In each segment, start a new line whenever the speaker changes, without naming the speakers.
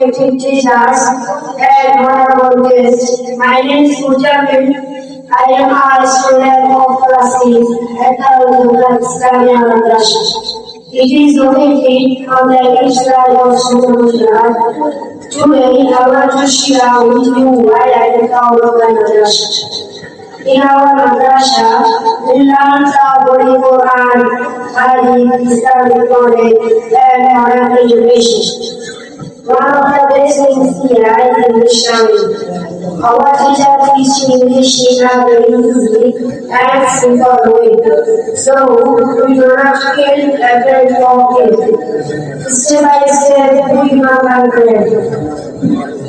teachers, and honorable guests. My name is Pooja Bin. I am a student of class 8 at the Islamia Madrasa. It is located on the east side of Gujarat. Today, I want to share with you why I am proud of my madrasa. In our madrasa, we learn the Holy Quran, Hadith, Islamic knowledge, and modern education. One of the best things here is English language. Our teacher teaches English in a very easy and simple way. So, we do not feel afraid of it. Step by step, we become confident.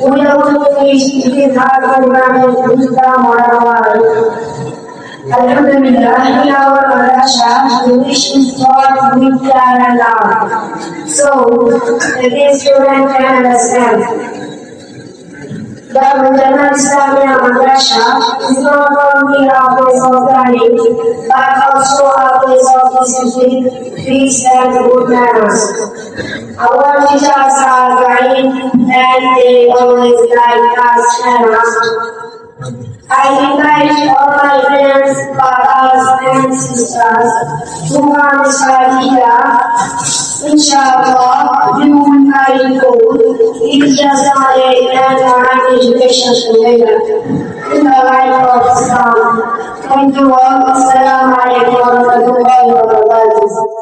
Without English, it is hard to manage with the modern world. Alhamdulillah, in our madrasa, English is taught with care and love. So, every student can understand. The Mujana Islamia Madrasa is not only a place of learning, but also a place of discipline, peace, and good manners. Our teachers are kind and they always guide us and us. I invite all my friends, brothers, and sisters to come study here. Inshallah, we will find gold, religious knowledge, and modern education together in the light of Islam. Thank you all. Assalamu alaikum wa rahmatullahi wa barakatuh.